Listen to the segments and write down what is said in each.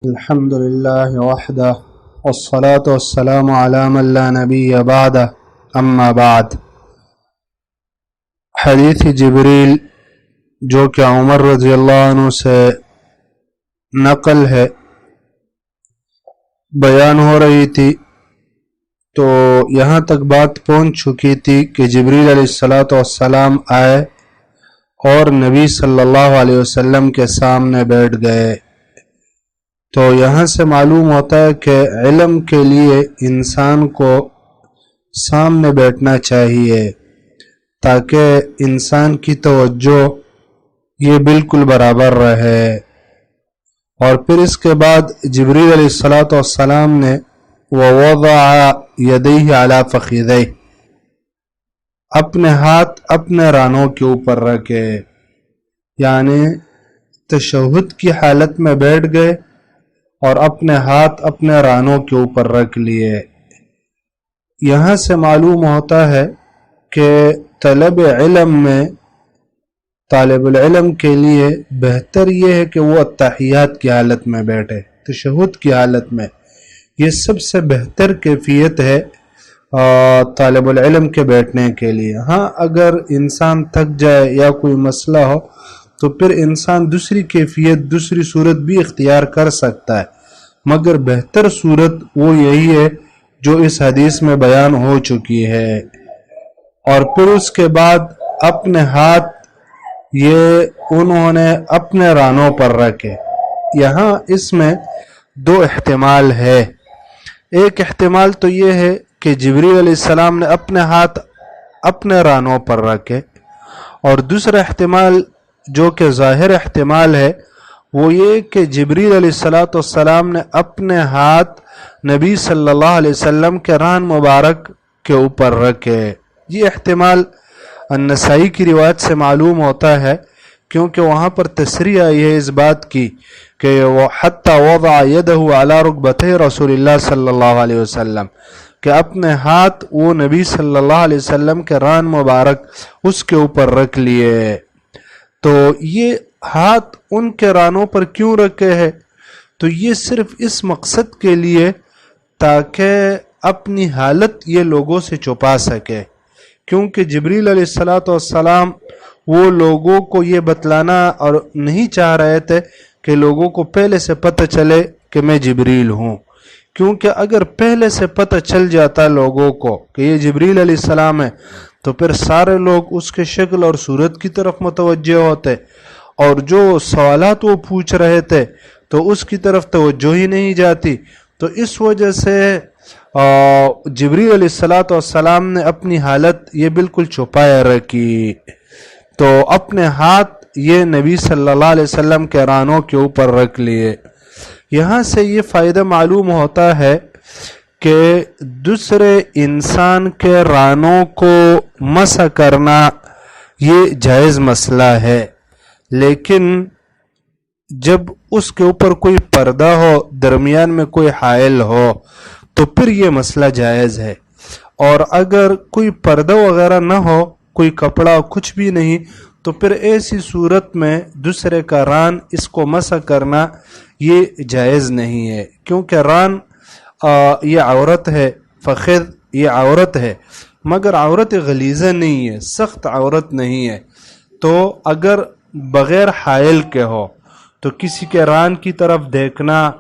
الحمد لله وحده والصلاة والسلام على من لا نبي بعده اما بعد۔ حدیث جبریل جو کہ عمر رضی اللہ عنہ سے نقل ہے بیان ہو رہی تھی، تو یہاں تک بات پہنچ چکی تھی کہ جبریل علیہ السلام آئے اور نبی صلی اللہ علیہ وسلم کے سامنے بیٹھ گئے۔ تو یہاں سے معلوم ہوتا ہے کہ علم کے لیے انسان کو سامنے بیٹھنا چاہیے تاکہ انسان کی توجہ یہ بالکل برابر رہے۔ اور پھر اس کے بعد جبریل علیہ السلام نے وَوَضَعَ يَدَيْهِ عَلَى فَخِذَيْهِ اپنے ہاتھ اپنے رانوں کے اوپر رکھے، یعنی تشہد کی حالت میں بیٹھ گئے اور اپنے ہاتھ اپنے رانوں کے اوپر رکھ لیے۔ یہاں سے معلوم ہوتا ہے کہ طلب علم میں طالب العلم کے لیے بہتر یہ ہے کہ وہ التحیات کی حالت میں بیٹھے، تشہد کی حالت میں۔ یہ سب سے بہتر کیفیت ہے طالب العلم کے بیٹھنے کے لیے۔ ہاں، اگر انسان تھک جائے یا کوئی مسئلہ ہو تو پھر انسان دوسری کیفیت دوسری صورت بھی اختیار کر سکتا ہے، مگر بہتر صورت وہ یہی ہے جو اس حدیث میں بیان ہو چکی ہے۔ اور پھر اس کے بعد اپنے ہاتھ یہ انہوں نے اپنے رانوں پر رکھے۔ یہاں اس میں دو احتمال ہے۔ ایک احتمال تو یہ ہے کہ جبریل علیہ السلام نے اپنے ہاتھ اپنے رانوں پر رکھے، اور دوسرا احتمال جو کہ ظاہر احتمال ہے وہ یہ کہ جبریل علیہ السلام نے اپنے ہاتھ نبی صلی اللہ علیہ وسلم کے ران مبارک کے اوپر رکھے۔ یہ احتمال النسائی کی روایت سے معلوم ہوتا ہے، کیونکہ وہاں پر تصریح آئی ہے اس بات کی کہ وَحَتَّى وَضَعَ يَدَهُ عَلَى رُكْبَتَيْ رسول اللہ صلی اللہ علیہ وسلم، کہ اپنے ہاتھ وہ نبی صلی اللہ علیہ وسلم کے ران مبارک اس کے اوپر رکھ لیے۔ تو یہ ہاتھ ان کے رانوں پر کیوں رکھے ہے؟ تو یہ صرف اس مقصد کے لیے تاکہ اپنی حالت یہ لوگوں سے چھپا سکے، کیونکہ جبریل علیہ السلام وہ لوگوں کو یہ بتلانا اور نہیں چاہ رہے تھے کہ لوگوں کو پہلے سے پتہ چلے کہ میں جبریل ہوں، کیونکہ اگر پہلے سے پتہ چل جاتا لوگوں کو کہ یہ جبریل علیہ السلام ہے تو پھر سارے لوگ اس کے شکل اور صورت کی طرف متوجہ ہوتے، اور جو سوالات وہ پوچھ رہے تھے تو اس کی طرف توجہ ہی نہیں جاتی۔ تو اس وجہ سے جبریل علیہ السلام نے اپنی حالت یہ بالکل چھپائے رکھی، تو اپنے ہاتھ یہ نبی صلی اللہ علیہ وسلم کے رانوں کے اوپر رکھ لیے۔ یہاں سے یہ فائدہ معلوم ہوتا ہے کہ دوسرے انسان کے رانوں کو مسح کرنا یہ جائز مسئلہ ہے، لیکن جب اس کے اوپر کوئی پردہ ہو، درمیان میں کوئی حائل ہو، تو پھر یہ مسئلہ جائز ہے۔ اور اگر کوئی پردہ وغیرہ نہ ہو، کوئی کپڑا کچھ بھی نہیں، تو پھر ایسی صورت میں دوسرے کا ران اس کو مسح کرنا یہ جائز نہیں ہے، کیونکہ ران یہ عورت ہے، فخذ یہ عورت ہے، مگر عورت غلیظہ نہیں ہے، سخت عورت نہیں ہے۔ تو اگر بغیر حائل کے ہو تو کسی کے ران کی طرف دیکھنا،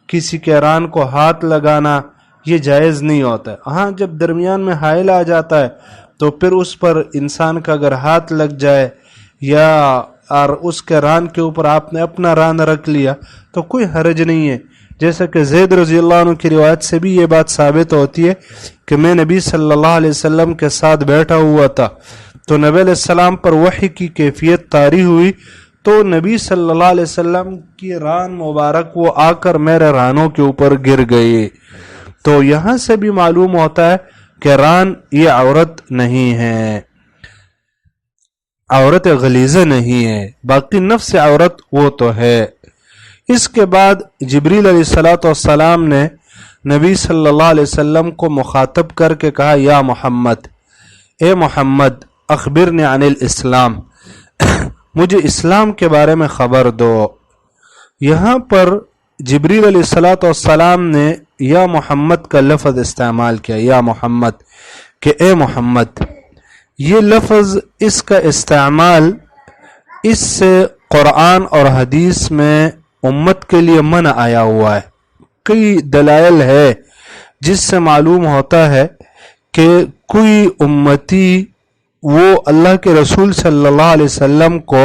کسی کے ران کو ہاتھ لگانا یہ جائز نہیں ہوتا ہے۔ ہاں، جب درمیان میں حائل آ جاتا ہے تو پھر اس پر انسان کا اگر ہاتھ لگ جائے یا اور اس کے ران کے اوپر آپ نے اپنا ران رکھ لیا تو کوئی حرج نہیں ہے۔ جیسا کہ زید رضی اللہ عنہ کی روایت سے بھی یہ بات ثابت ہوتی ہے کہ میں نبی صلی اللہ علیہ وسلم کے ساتھ بیٹھا ہوا تھا، تو نبی علیہ السلام پر وحی کی کیفیت طاری ہوئی، تو نبی صلی اللہ علیہ وسلم کی ران مبارک وہ آ کر میرے رانوں کے اوپر گر گئی۔ تو یہاں سے بھی معلوم ہوتا ہے کہ ران یہ عورت نہیں ہے، عورت غلیظہ نہیں ہے، باقی نفس عورت وہ تو ہے۔ اس کے بعد جبریل علیہ السلام نے نبی صلی اللہ علیہ وسلم کو مخاطب کر کے کہا، یا محمد، اے محمد، اخبرنی عن الاسلام، مجھے اسلام کے بارے میں خبر دو۔ یہاں پر جبریل علیہ الصلوۃ والسلام نے یا محمد کا لفظ استعمال کیا، یا محمد، کہ اے محمد، یہ لفظ، اس کا استعمال، اس سے قرآن اور حدیث میں امت کے لیے منع آیا ہوا ہے۔ کئی دلائل ہے جس سے معلوم ہوتا ہے کہ کوئی امتی وہ اللہ کے رسول صلی اللہ علیہ وسلم کو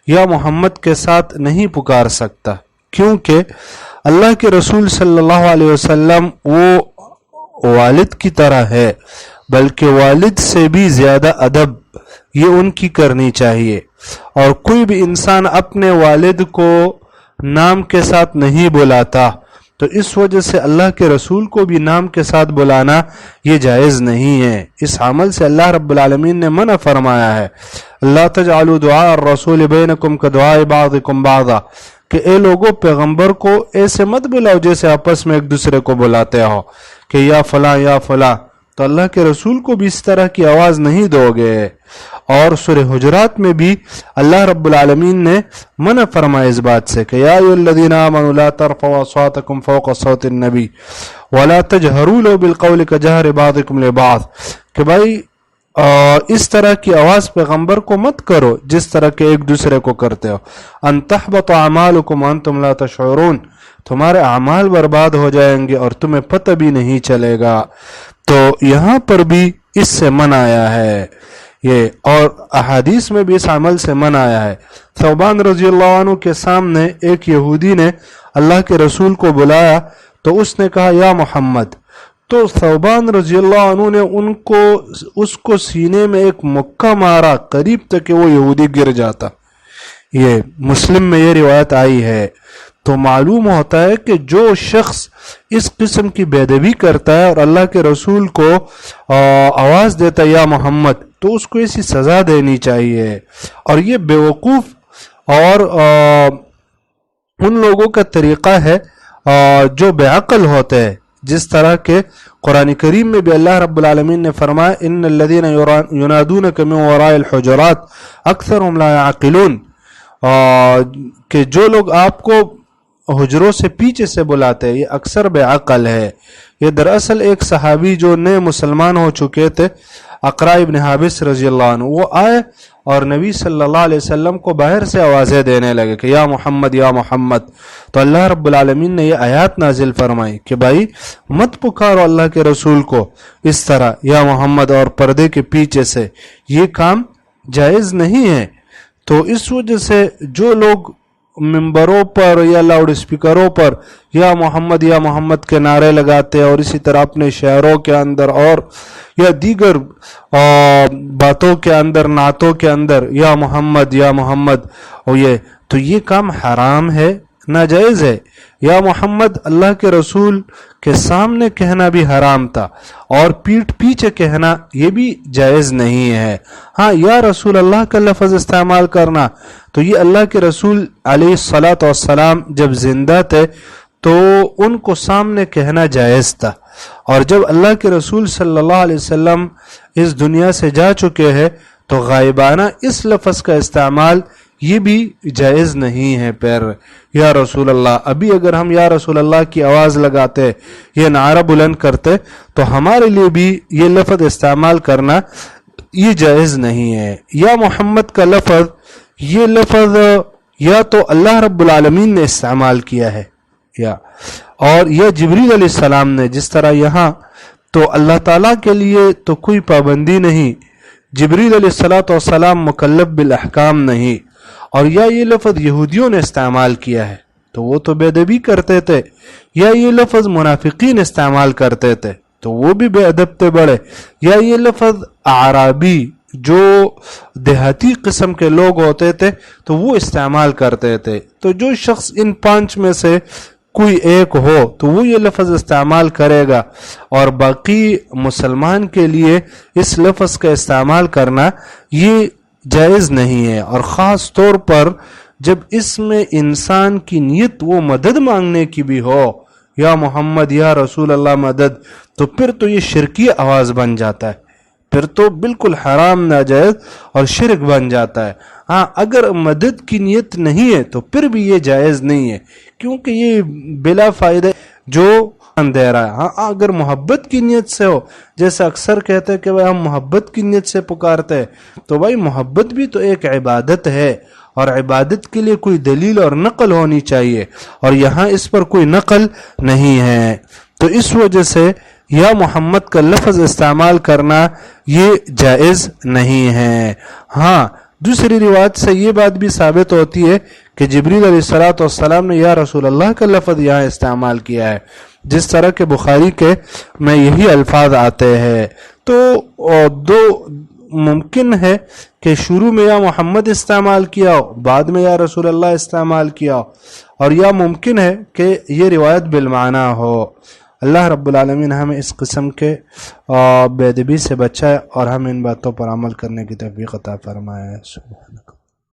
یا محمد کے ساتھ نہیں پکار سکتا، کیونکہ اللہ کے رسول صلی اللہ علیہ وسلم وہ والد کی طرح ہے، بلکہ والد سے بھی زیادہ ادب یہ ان کی کرنی چاہیے، اور کوئی بھی انسان اپنے والد کو نام کے ساتھ نہیں بلاتا، تو اس وجہ سے اللہ کے رسول کو بھی نام کے ساتھ بلانا یہ جائز نہیں ہے۔ اس عمل سے اللہ رب العالمین نے منع فرمایا ہے، لا تجعلوا دعاء الرسول بینکم کدعاء بعضکم بعضا، کہ اے لوگوں پیغمبر کو ایسے مت بلاؤ جیسے آپس میں ایک دوسرے کو بلاتے ہو کہ یا فلاں یا فلاں، تو اللہ کے رسول کو بھی اس طرح کی آواز نہیں دو گے۔ اور سورہ حجرات میں بھی اللہ رب العالمین نے منع فرمایا اس بات سے کہ یا ایھا الذین آمنوا لا ترفعوا اصواتکم فوق صوت النبی ولا تجہروا له بالقول کجہر بعضکم لبعض، کہ بھائی اس طرح کی آواز پیغمبر کو مت کرو جس طرح کے ایک دوسرے کو کرتے ہو، ان تحبط اعمالکم وانتم لا تشعرون، تمہارے اعمال برباد ہو جائیں گے اور تمہیں پتہ بھی نہیں چلے گا۔ تو یہاں پر بھی اس سے منع آیا ہے یہ، اور احادیث میں بھی اس عمل سے منع آیا ہے۔ ثوبان رضی اللہ عنہ کے سامنے ایک یہودی نے اللہ کے رسول کو بلایا تو اس نے کہا یا محمد، تو ثوبان رضی اللہ عنہ نے اس کو سینے میں ایک مکہ مارا، قریب تک کہ وہ یہودی گر جاتا۔ یہ مسلم میں یہ روایت آئی ہے۔ تو معلوم ہوتا ہے کہ جو شخص اس قسم کی بے ادبی کرتا ہے اور اللہ کے رسول کو آواز دیتا ہے یا محمد، تو اس کو ایسی سزا دینی چاہیے۔ اور یہ بیوقوف اور ان لوگوں کا طریقہ ہے جو بے عقل ہوتے ہیں، جس طرح کہ قرآن کریم میں بھی اللہ رب العالمین نے فرمایا ان الذین ینادونک من وراء الحجرات اکثرهم لا یعقلون، کہ جو لوگ آپ کو حجروں سے پیچھے سے بلاتے ہیں یہ اکثر بے عقل ہے۔ یہ دراصل ایک صحابی جو نئے مسلمان ہو چکے تھے، اقرا ابن حابس رضی اللہ عنہ، وہ آئے اور نبی صلی اللہ علیہ وسلم کو باہر سے آوازیں دینے لگے کہ یا محمد یا محمد، تو اللہ رب العالمین نے یہ آیات نازل فرمائی کہ بھائی مت پکارو اللہ کے رسول کو اس طرح یا محمد اور پردے کے پیچھے سے، یہ کام جائز نہیں ہے۔ تو اس وجہ سے جو لوگ ممبروں پر یا لاؤڈ اسپیکروں پر یا محمد کے نعرے لگاتے اور اسی طرح اپنے شعروں کے اندر اور یا دیگر باتوں کے اندر، نعتوں کے اندر یا محمد اور تو یہ کام حرام ہے، ناجائز ہے۔ یا محمد اللہ کے رسول کے سامنے کہنا بھی حرام تھا، اور پیٹھ پیچھے کہنا یہ بھی جائز نہیں ہے۔ ہاں، یا رسول اللہ کا لفظ استعمال کرنا تو یہ اللہ کے رسول علیہ الصلاۃ والسلام جب زندہ تھے تو ان کو سامنے کہنا جائز تھا، اور جب اللہ کے رسول صلی اللہ علیہ وسلم اس دنیا سے جا چکے ہیں تو غائبانہ اس لفظ کا استعمال یہ بھی جائز نہیں ہے۔ پھر یا رسول اللہ، ابھی اگر ہم یا رسول اللہ کی آواز لگاتے، یہ نعرہ بلند کرتے، تو ہمارے لیے بھی یہ لفظ استعمال کرنا یہ جائز نہیں ہے۔ یا محمد کا لفظ، یہ لفظ یا تو اللہ رب العالمین نے استعمال کیا ہے اور یا جبریل علیہ السلام نے، جس طرح یہاں تو اللہ تعالیٰ کے لیے تو کوئی پابندی نہیں، جبریل علیہ السلام مکلف بالاحکام نہیں، اور یا یہ لفظ یہودیوں نے استعمال کیا ہے تو وہ تو بے ادبی کرتے تھے، یا یہ لفظ منافقین استعمال کرتے تھے تو وہ بھی بے ادب تھے بڑے، یا یہ لفظ اعرابی جو دیہاتی قسم کے لوگ ہوتے تھے تو وہ استعمال کرتے تھے۔ تو جو شخص ان پانچ میں سے کوئی ایک ہو تو وہ یہ لفظ استعمال کرے گا، اور باقی مسلمان کے لیے اس لفظ کا استعمال کرنا یہ جائز نہیں ہے۔ اور خاص طور پر جب اس میں انسان کی نیت وہ مدد مانگنے کی بھی ہو، یا محمد یا رسول اللہ مدد، تو پھر تو یہ شرکی آواز بن جاتا ہے، پھر تو بالکل حرام ناجائز اور شرک بن جاتا ہے۔ ہاں اگر مدد کی نیت نہیں ہے تو پھر بھی یہ جائز نہیں ہے، کیونکہ یہ بلا فائدہ جو دے رہا ہے۔ ہاں اگر محبت کی نیت سے ہو، جیسے اکثر کہتے ہیں کہ بھائی ہم محبت کی نیت سے پکارتے ہیں، تو بھائی محبت بھی تو ایک عبادت ہے، اور عبادت کے لیے کوئی دلیل اور نقل ہونی چاہیے، اور یہاں اس پر کوئی نقل نہیں ہے، تو اس وجہ سے یا محمد کا لفظ استعمال کرنا یہ جائز نہیں ہے۔ ہاں دوسری روایت سے یہ بات بھی ثابت ہوتی ہے کہ جبریل علیہ السلام نے یا رسول اللہ کا لفظ یہاں استعمال کیا ہے، جس طرح کے بخاری کے میں یہی الفاظ آتے ہیں۔ تو دو ممکن ہے کہ شروع میں یا محمد استعمال کیا ہو، بعد میں یا رسول اللہ استعمال کیا ہو، اور یا ممکن ہے کہ یہ روایت بالمعنی ہو۔ اللہ رب العالمین ہمیں اس قسم کے بے ادبی سے بچائے اور ہمیں ان باتوں پر عمل کرنے کی توفیق عطا فرمائے۔ سبحانک